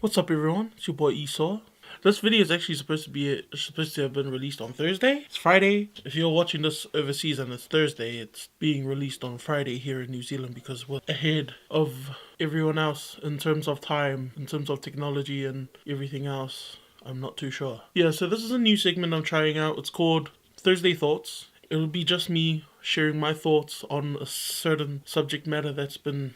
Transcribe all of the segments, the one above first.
What's up, everyone? It's your boy Esau. This video is actually supposed to have been released on Thursday. It's Friday. If you're watching this overseas and it's Thursday, it's being released on Friday here in New Zealand because we're ahead of everyone else in terms of time, in terms of technology and everything else. I'm not too sure. Yeah, so this is a new segment I'm trying out. It's called Thursday Thoughts. It'll be just me sharing my thoughts on a certain subject matter that's been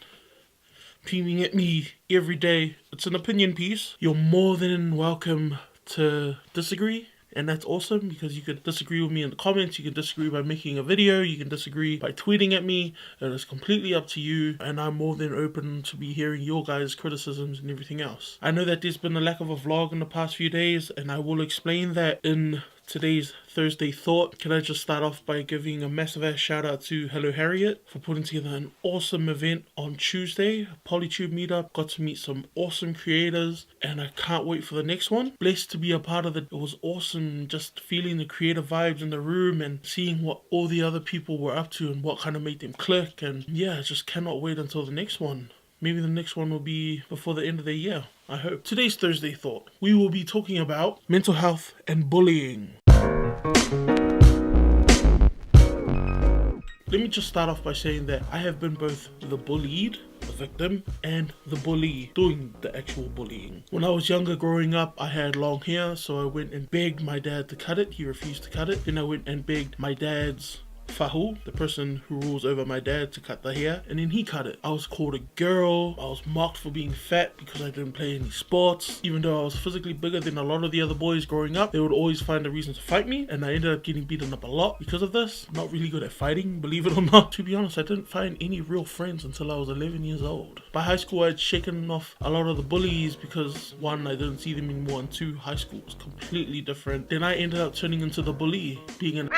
beaming at me every day. It's an opinion piece. You're more than welcome to disagree, and that's awesome because you could disagree with me in the comments, you can disagree by making a video, you can disagree by tweeting at me. It is completely up to you, and I'm more than open to be hearing your guys' criticisms and everything else. I know that there's been a lack of a vlog in the past few days, and I will explain that in today's Thursday Thought. Can I just start off by giving a massive ass shout out to Hello Harriet for putting together an awesome event on Tuesday, a Polytube meetup. Got to meet some awesome creators and I can't wait for the next one. Blessed to be a part of it. It was awesome just feeling the creative vibes in the room and seeing what all the other people were up to and what kind of made them click, and yeah, just cannot wait until the next one. Maybe the next one will be before the end of the year, I hope. Today's Thursday Thought, we will be talking about mental health and bullying. Let me just start off by saying that I have been both the bullied, the victim, and the bully doing the actual bullying. When I was younger growing up, I had long hair, so I went and begged my dad to cut it. He refused to cut it. Then I went and begged my dad's fahu, the person who rules over my dad, to cut the hair, and then he cut it. I was called a girl. I was mocked for being fat because I didn't play any sports. Even though I was physically bigger than a lot of the other boys growing up, they would always find a reason to fight me, and I ended up getting beaten up a lot because of this. Not really good at fighting, believe it or not. To be honest, I didn't find any real friends until I was 11 years old. By high school, I'd shaken off a lot of the bullies because one, I didn't see them anymore, and two, high school was completely different. Then I ended up turning into the bully, being an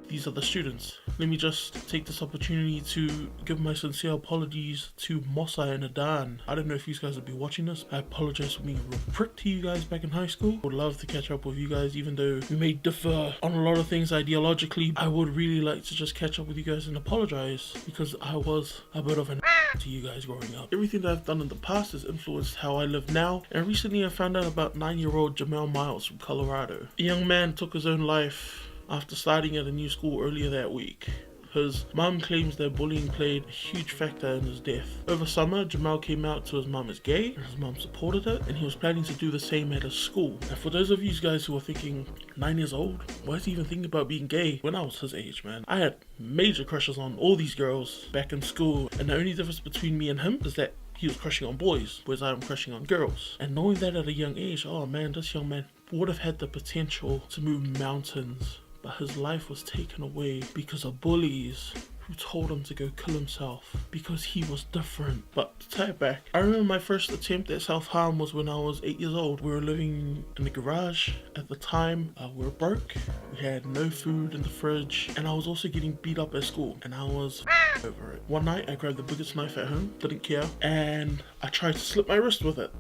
these are the students. Let me just take this opportunity to give my sincere apologies to Mossa and Adan. I don't know if you guys will be watching this. I apologize for being a real prick to you guys back in high school. I would love to catch up with you guys, even though we may differ on a lot of things ideologically. I would really like to just catch up with you guys and apologize because I was a bit of an to you guys growing up. Everything that I've done in the past has influenced how I live now, and recently I found out about 9-year-old Jamar Miles from Colorado. A young man took his own life after starting at a new school earlier that week. His mum claims that bullying played a huge factor in his death. Over summer, Jamal came out to his mum as gay, and his mum supported it, and he was planning to do the same at his school. And for those of you guys who are thinking, 9 years old? Why is he even thinking about being gay? When I was his age, man, I had major crushes on all these girls back in school, and the only difference between me and him is that he was crushing on boys, whereas I'm crushing on girls. And knowing that at a young age, oh man, this young man would have had the potential to move mountains. But his life was taken away because of bullies who told him to go kill himself because he was different. But to tie it back, I remember my first attempt at self-harm was when I was 8 years old. We were living in the garage at the time. We were broke, we had no food in the fridge, and I was also getting beat up at school, and I was over it. One night I grabbed the biggest knife at home, didn't care, and I tried to slit my wrist with it.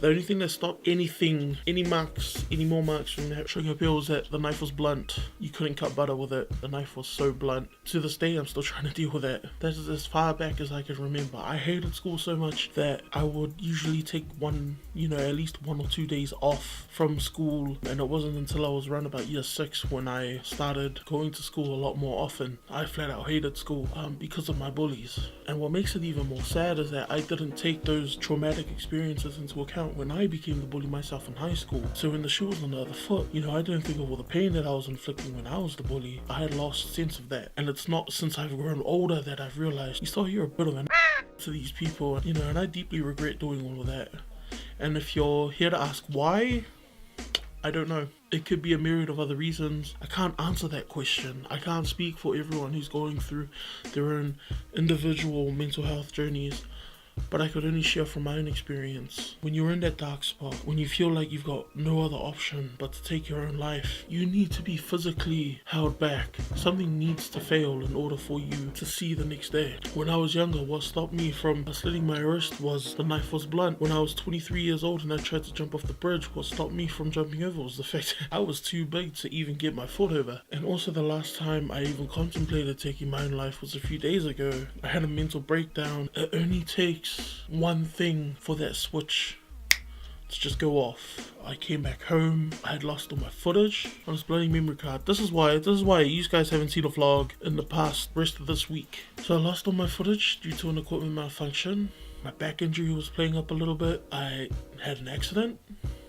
The only thing that stopped any more marks from that sugar pill was that the knife was blunt. You couldn't cut butter with it. The knife was so blunt. To this day, I'm still trying to deal with that. That is as far back as I can remember. I hated school so much that I would usually take at least 1 or 2 days off from school. And it wasn't until I was around about year 6 when I started going to school a lot more often. I flat out hated school because of my bullies. And what makes it even more sad is that I didn't take those traumatic experiences into account when I became the bully myself in high school. So when the shoe was on the other foot, I didn't think of all the pain that I was inflicting when I was the bully. I had lost sense of that. And it's not since I've grown older that I've realized, you're a bit of an to these people, and I deeply regret doing all of that. And if you're here to ask why, I don't know. It could be a myriad of other reasons. I can't answer that question. I can't speak for everyone who's going through their own individual mental health journeys. But I could only share from my own experience. When you're in that dark spot, when you feel like you've got no other option but to take your own life, you need to be physically held back. Something needs to fail in order for you to see the next day. When I was younger, what stopped me from slitting my wrist was the knife was blunt. When I was 23 years old and I tried to jump off the bridge, what stopped me from jumping over was the fact that I was too big to even get my foot over. And also the last time I even contemplated taking my own life was a few days ago. I had a mental breakdown. It only takes takes one thing for that switch to just go off. I came back home, I had lost all my footage on this bloody memory card. This is why you guys haven't seen a vlog in the past rest of this week. So I lost all my footage due to an equipment malfunction. My back injury was playing up a little bit. I had an accident.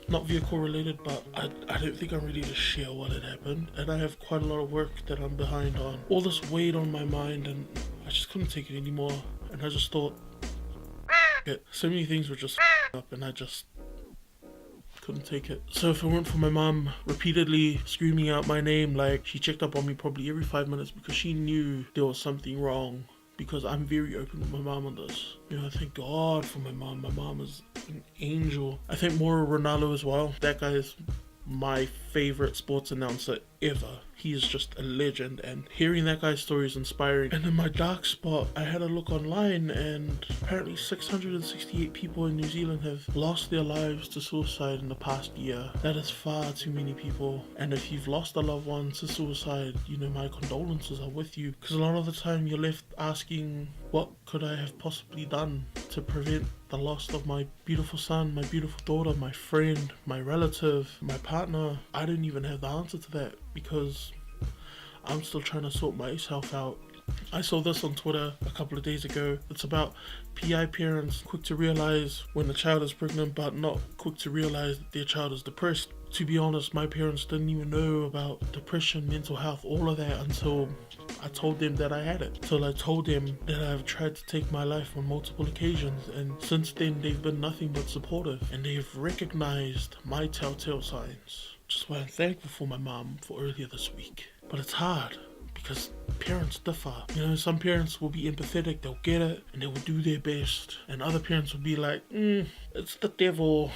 Not vehicle related, but I don't think I'm ready to share what had happened. And I have quite a lot of work that I'm behind on. All this weighed on my mind and I just couldn't take it anymore. And I just thought, so many things were just up and I just couldn't take it. So if it weren't for my mom repeatedly screaming out my name, like she checked up on me probably every 5 minutes because she knew there was something wrong. Because I'm very open with my mom on this. I thank God for my mom. My mom is an angel. I thank Mauro Ronaldo as well. That guy is my favorite sports announcer ever. He is just a legend, and hearing that guy's story is inspiring. And in my dark spot, I had a look online, and apparently 668 people in New Zealand have lost their lives to suicide in the past year. That is far too many people. And if you've lost a loved one to suicide, my condolences are with you. Because a lot of the time you're left asking, what could I have possibly done to prevent the loss of my beautiful son, my beautiful daughter, my friend, my relative, my partner? I don't even have the answer to that because I'm still trying to sort myself out. I saw this on Twitter a couple of days ago. It's about PI parents quick to realize when the child is pregnant but not quick to realize that their child is depressed. To be honest, my parents didn't even know about depression, mental health, all of that until I told them that I had it. Until I told them that I've tried to take my life on multiple occasions, and since then they've been nothing but supportive and they've recognized my telltale signs. Which is why I'm thankful for my mom for earlier this week. But it's hard because parents differ. Some parents will be empathetic, they'll get it, and they will do their best. And other parents will be like, it's the devil.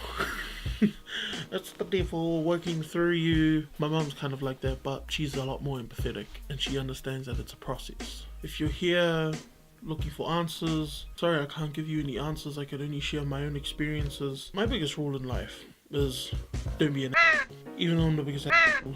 It's the devil working through you. My mom's kind of like that, but she's a lot more empathetic and she understands that it's a process. If you're here looking for answers, sorry I can't give you any answers. I could only share my own experiences. My biggest rule in life is don't be an even though I'm the biggest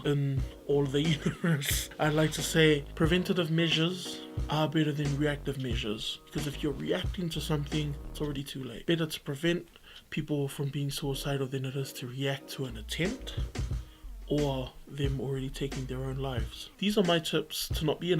in all of the universe. I'd like to say preventative measures are better than reactive measures, because if you're reacting to something, it's already too late. Better to prevent people from being suicidal than it is to react to an attempt or them already taking their own lives. These are my tips to not be an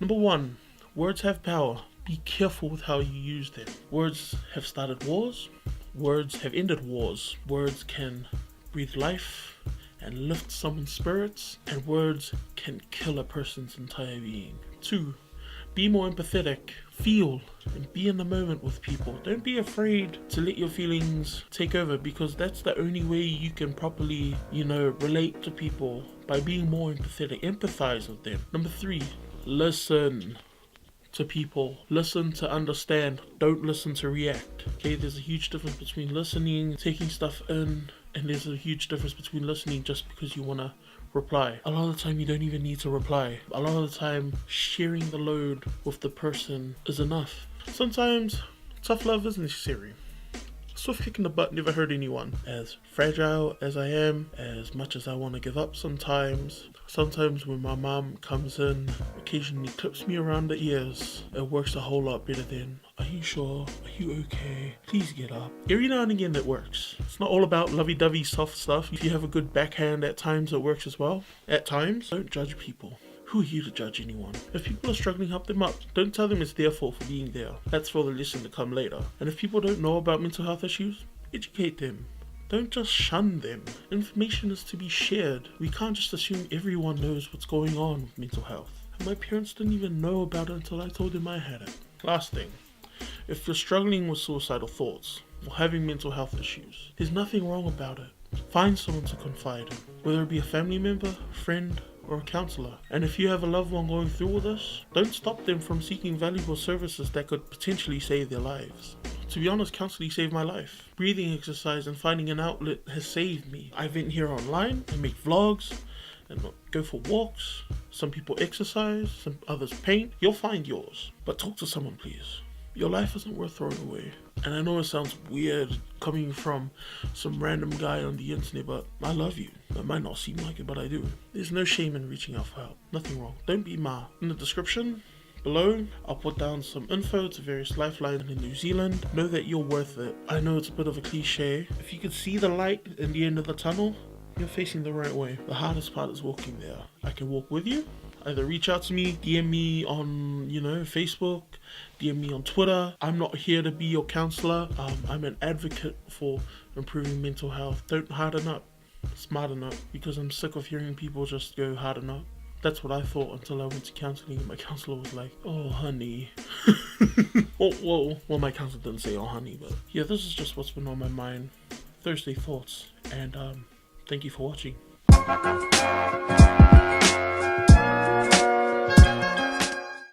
Number 1, words have power. Be careful with how you use them. Words have started wars. Words have ended wars. Words can breathe life and lift someone's spirits, and words can kill a person's entire being. 2, be more empathetic. Feel and be in the moment with people. Don't be afraid to let your feelings take over, because that's the only way you can properly, relate to people, by being more empathetic. Empathize with them. Number 3, listen to people. Listen to understand. Don't listen to react. Okay, there's a huge difference between listening, taking stuff in, and there's a huge difference between listening just because you want to reply. A lot of the time you don't even need to reply. A lot of the time sharing the load with the person is enough. Sometimes tough love is necessary. Swift kick in the butt never hurt anyone. As fragile as I am, as much as I want to give up sometimes when my mom comes in, occasionally clips me around the ears, it works a whole lot better than, are you sure? Are you okay? Please get up. Every now and again it works. It's not all about lovey-dovey soft stuff. If you have a good backhand at times, it works as well. At times, don't judge people. Who are you to judge anyone? If people are struggling, help them up. Don't tell them it's their fault for being there. That's for the lesson to come later. And if people don't know about mental health issues, educate them. Don't just shun them. Information is to be shared. We can't just assume everyone knows what's going on with mental health. And my parents didn't even know about it until I told them I had it. Last thing, if you're struggling with suicidal thoughts or having mental health issues, there's nothing wrong about it. Find someone to confide in, whether it be a family member, friend, or a counsellor. And if you have a loved one going through all this, don't stop them from seeking valuable services that could potentially save their lives. To be honest, counselling saved my life. Breathing exercise and finding an outlet has saved me. I vent here online and make vlogs and go for walks. Some people exercise, some others paint. You'll find yours. But talk to someone, please. Your life isn't worth throwing away. And I know it sounds weird coming from some random guy on the internet, but I love you. It might not seem like it, but I do. There's no shame in reaching out for help. Nothing wrong. Don't be ma. In the description, below. I'll put down some info to various lifelines in New Zealand. Know that you're worth it. I know it's a bit of a cliche. If you can see the light in the end of the tunnel, you're facing the right way. The hardest part is walking there. I can walk with you. Either reach out to me, DM me on, Facebook, DM me on Twitter. I'm not here to be your counsellor. I'm an advocate for improving mental health. Don't harden up, smarten up, because I'm sick of hearing people just go harden up. That's what I thought until I went to counselling and my counsellor was like, oh honey. well, my counsellor didn't say oh honey, but yeah, this is just what's been on my mind. Thursday thoughts, and thank you for watching.